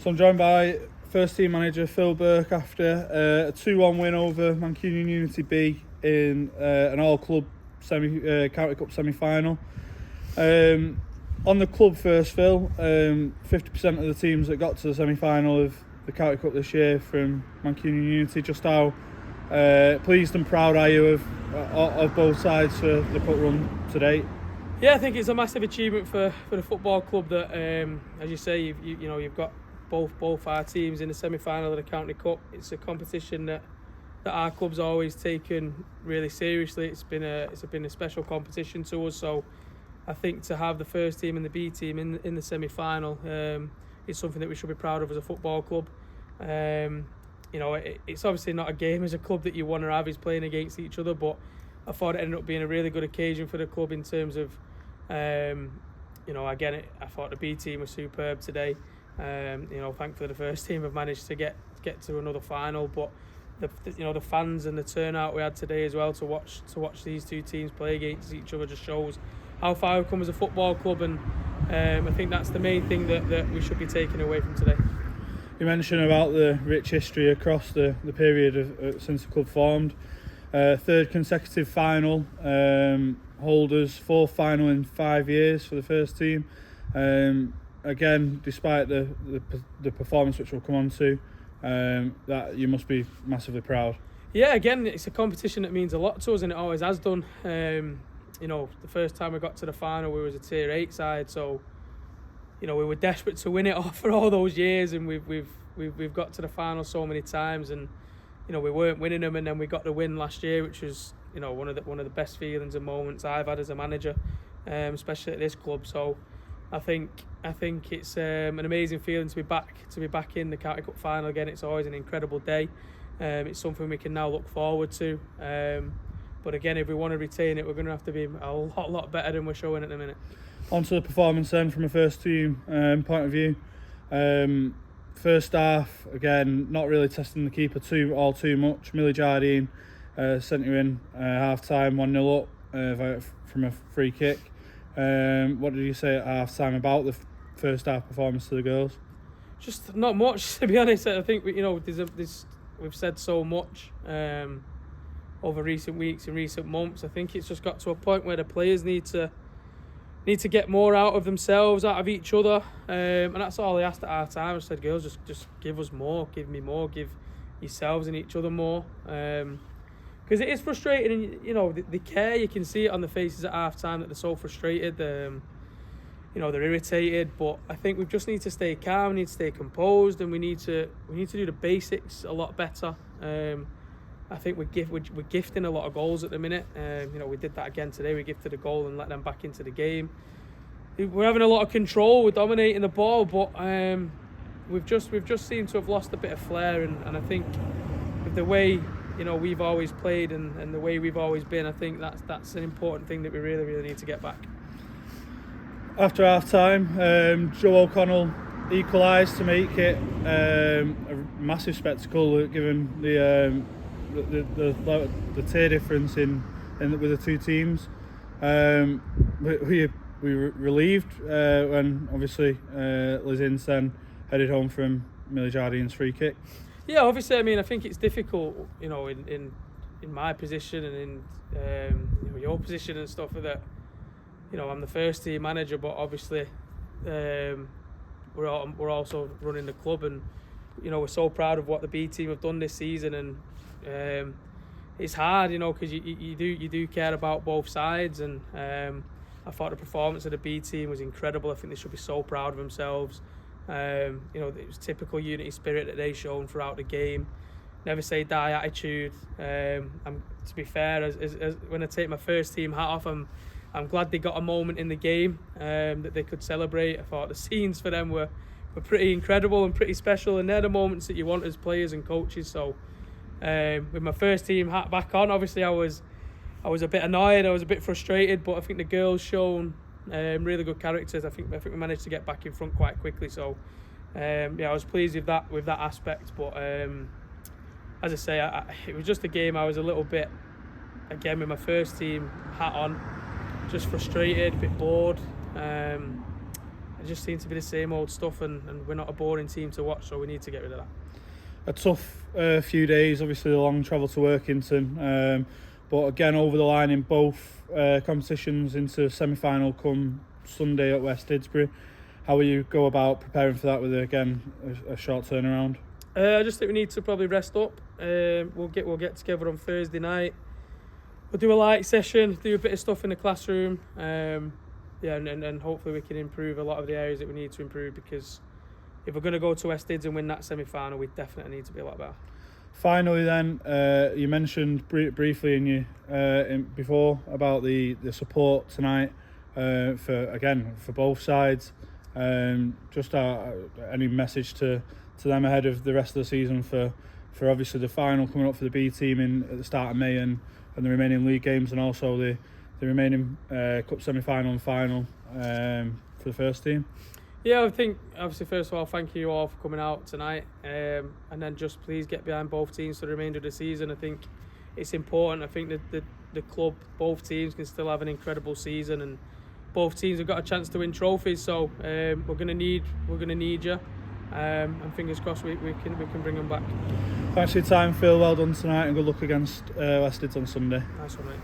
So I'm joined by first team manager Phil Burke after a 2-1 win over Mancunian Unity B in an all-club County Cup semi-final. On the club first, Phil, 50% of the teams that got to the semi-final of the County Cup this year from Mancunian Unity. Just how pleased and proud are you of both sides for the cup run to date? Yeah, I think it's a massive achievement for the football club that, as you say, you've got both our teams in the semi-final of the County Cup. It's a competition that our club's always taken really seriously. It's been a special competition to us. So I think to have the first team and the B team in the semi-final is something that we should be proud of as a football club. It's obviously not a game as a club that you want to have is playing against each other, but I thought it ended up being a really good occasion for the club in terms of, I thought the B team was superb today. Thankfully the first team have managed to get to another final, but the fans and the turnout we had today as well to watch these two teams play against each other just shows how far we've come as a football club, and I think that's the main thing that we should be taking away from today. You mentioned about the rich history across the period since the club formed. Third consecutive final holders, fourth final in 5 years for the first team. Again, despite the performance which we'll come on to, that you must be massively proud. Yeah, again, it's a competition that means a lot to us, and it always has done. The first time we got to the final, we was a Tier 8 side, so we were desperate to win it for all those years, and we've got to the final so many times, and we weren't winning them, and then we got the win last year, which was one of the best feelings and moments I've had as a manager, especially at this club. So I think it's an amazing feeling to be back in the County Cup final again. It's always an incredible day. It's something we can now look forward to. But again, if we want to retain it, we're going to have to be a lot better than we're showing at the minute. On to the performance then, from a first team point of view. First half, again, not really testing the keeper too much. Millie Jardine sent you in half time, 1-0 up from a free kick. What did you say at half time about the first half performance to the girls? Just not much, to be honest. I think we've said so much over recent weeks and recent months. I think it's just got to a point where the players need to get more out of themselves, out of each other, and that's all I asked at half time. I said, girls, just give us more, give me more, give yourselves and each other more, because it is frustrating, and the care, you can see it on the faces at half time that they're so frustrated. They're irritated, but I think we just need to stay calm, we need to stay composed, and we need to do the basics a lot better. I think we're gifting a lot of goals at the minute. We did that again today. We gifted a goal and let them back into the game. We're having a lot of control. We're dominating the ball, but we've just seemed to have lost a bit of flair. And I think with the way we've always played and the way we've always been, I think that's an important thing that we really, really need to get back. After half time, Joe O'Connell equalised to make it a massive spectacle, given the tier difference with the two teams. We were relieved when obviously Liz Ince then headed home from Millie Jardine's free kick. Yeah, obviously, I think it's difficult, in my position and in your position and stuff, that I'm the first team manager, but obviously we're also running the club, and we're so proud of what the B team have done this season, and it's hard, because you do care about both sides, and I thought the performance of the B team was incredible. I think they should be so proud of themselves. It was typical Unity spirit that they shown throughout the game. Never say die attitude. To be fair, as when I take my first team hat off, I'm glad they got a moment in the game that they could celebrate. I thought the scenes for them were pretty incredible and pretty special, and they're the moments that you want as players and coaches. So with my first team hat back on, obviously I was a bit annoyed, I was a bit frustrated, but I think the girls shown really good characters. I think we managed to get back in front quite quickly. So I was pleased with that aspect. But as I say, it was just a game I was a little bit, again, with my first team hat on, just frustrated, a bit bored. it just seems to be the same old stuff, and we're not a boring team to watch, so we need to get rid of that. A tough few days, obviously the long travel to Workington, but again over the line in both competitions into semi-final come Sunday at West Didsbury. How will you go about preparing for that with again a short turnaround? I just think we need to probably rest up. We'll get together on Thursday night. We'll do a light session, do a bit of stuff in the classroom, and hopefully we can improve a lot of the areas that we need to improve, because if we're going to go to West Dids and win that semi-final, we definitely need to be a lot better. Finally then, you mentioned briefly before about the support tonight for both sides. Just any message to them ahead of the rest of the season for obviously the final coming up for the B team at the start of May, and the remaining league games, and also the remaining cup semi-final and final for the first team. Yeah, I think obviously first of all, thank you all for coming out tonight, and then just please get behind both teams for the remainder of the season. I think it's important. I think that the club, both teams can still have an incredible season, and both teams have got a chance to win trophies. So we're gonna need you, and fingers crossed we can bring them back. Thanks for your time, Phil. Well done tonight, and good luck against West Dids on Sunday. Nice one, mate.